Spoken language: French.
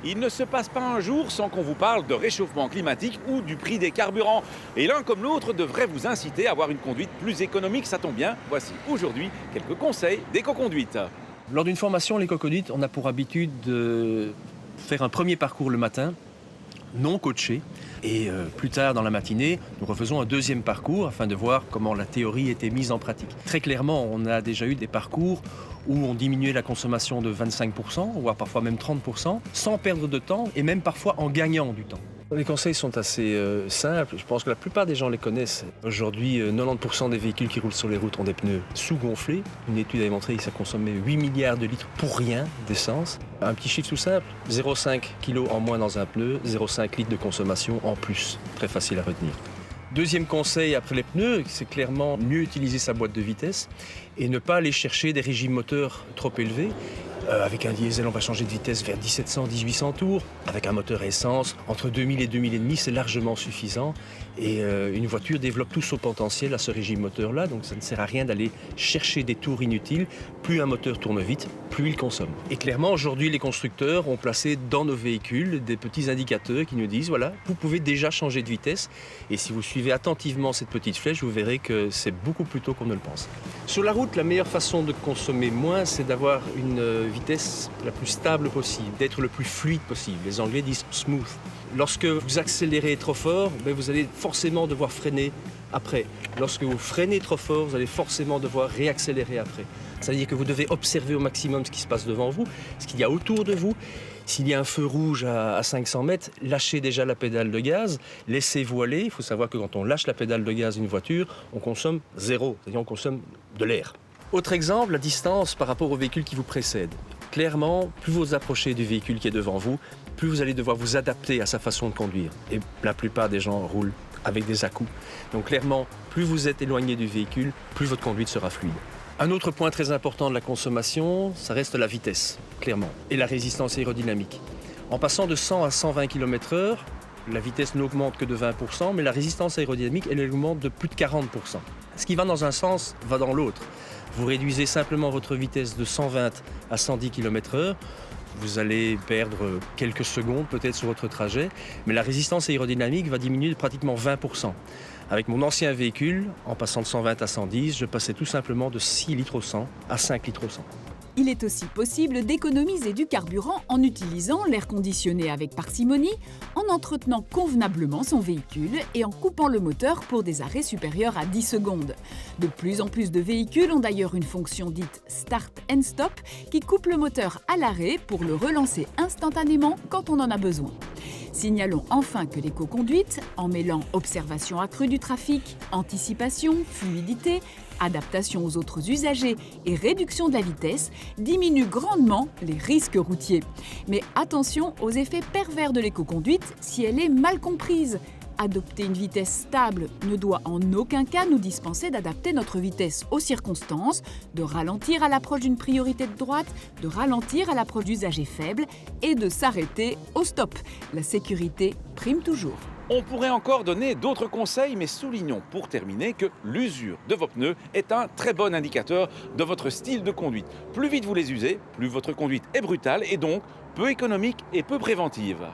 Il ne se passe pas un jour sans qu'on vous parle de réchauffement climatique ou du prix des carburants. Et l'un comme l'autre devrait vous inciter à avoir une conduite plus économique, ça tombe bien. Voici aujourd'hui quelques conseils d'éco-conduite. Lors d'une formation l'éco-conduite, on a pour habitude de faire un premier parcours le matin, non coaché. Et plus tard dans la matinée, nous refaisons un deuxième parcours afin de voir comment la théorie était mise en pratique. Très clairement, on a déjà eu des parcours où on diminuait la consommation de 25%, voire parfois même 30%, sans perdre de temps et même parfois en gagnant du temps. Les conseils sont assez simples, je pense que la plupart des gens les connaissent. Aujourd'hui, 90% des véhicules qui roulent sur les routes ont des pneus sous-gonflés. Une étude a démontré que ça consommait 8 milliards de litres pour rien d'essence. Un petit chiffre tout simple, 0,5 kg en moins dans un pneu, 0,5 litres de consommation en plus. Très facile à retenir. Deuxième conseil après les pneus, c'est clairement mieux utiliser sa boîte de vitesse et ne pas aller chercher des régimes moteurs trop élevés. Avec un diesel, on va changer de vitesse vers 1700-1800 tours. Avec un moteur essence, entre 2000 et 2500, c'est largement suffisant. Et une voiture développe tout son potentiel à ce régime moteur-là, donc ça ne sert à rien d'aller chercher des tours inutiles. Plus un moteur tourne vite, plus il consomme. Et clairement, aujourd'hui, les constructeurs ont placé dans nos véhicules des petits indicateurs qui nous disent, voilà, vous pouvez déjà changer de vitesse. Et si vous suivez attentivement cette petite flèche, vous verrez que c'est beaucoup plus tôt qu'on ne le pense. Sur la route, la meilleure façon de consommer moins, c'est d'avoir une vitesse la plus stable possible, d'être le plus fluide possible. Les Anglais disent smooth. Lorsque vous accélérez trop fort, vous allez forcément devoir freiner après. Lorsque vous freinez trop fort, vous allez forcément devoir réaccélérer après. C'est-à-dire que vous devez observer au maximum ce qui se passe devant vous, ce qu'il y a autour de vous. S'il y a un feu rouge à 500 mètres, lâchez déjà la pédale de gaz, laissez-vous aller. Il faut savoir que quand on lâche la pédale de gaz d'une voiture, on consomme zéro, c'est-à-dire on consomme de l'air. Autre exemple, la distance par rapport au véhicule qui vous précède. Clairement, plus vous approchez du véhicule qui est devant vous, plus vous allez devoir vous adapter à sa façon de conduire. Et la plupart des gens roulent avec des à-coups. Donc clairement, plus vous êtes éloigné du véhicule, plus votre conduite sera fluide. Un autre point très important de la consommation, ça reste la vitesse, clairement, et la résistance aérodynamique. En passant de 100 à 120 km/h, la vitesse n'augmente que de 20%, mais la résistance aérodynamique, elle augmente de plus de 40%. Ce qui va dans un sens va dans l'autre. Vous réduisez simplement votre vitesse de 120 à 110 km/h, vous allez perdre quelques secondes peut-être sur votre trajet, mais la résistance aérodynamique va diminuer de pratiquement 20%. Avec mon ancien véhicule, en passant de 120 à 110, je passais tout simplement de 6 litres au 100 à 5 litres au 100. Il est aussi possible d'économiser du carburant en utilisant l'air conditionné avec parcimonie, en entretenant convenablement son véhicule et en coupant le moteur pour des arrêts supérieurs à 10 secondes. De plus en plus de véhicules ont d'ailleurs une fonction dite « Start and Stop » qui coupe le moteur à l'arrêt pour le relancer instantanément quand on en a besoin. Signalons enfin que l'éco-conduite, en mêlant observation accrue du trafic, anticipation, fluidité, adaptation aux autres usagers et réduction de la vitesse, diminue grandement les risques routiers. Mais attention aux effets pervers de l'éco-conduite si elle est mal comprise. Adopter une vitesse stable ne doit en aucun cas nous dispenser d'adapter notre vitesse aux circonstances, de ralentir à l'approche d'une priorité de droite, de ralentir à l'approche d'usagers faibles et de s'arrêter au stop. La sécurité prime toujours. On pourrait encore donner d'autres conseils, mais soulignons pour terminer que l'usure de vos pneus est un très bon indicateur de votre style de conduite. Plus vite vous les usez, plus votre conduite est brutale et donc peu économique et peu préventive.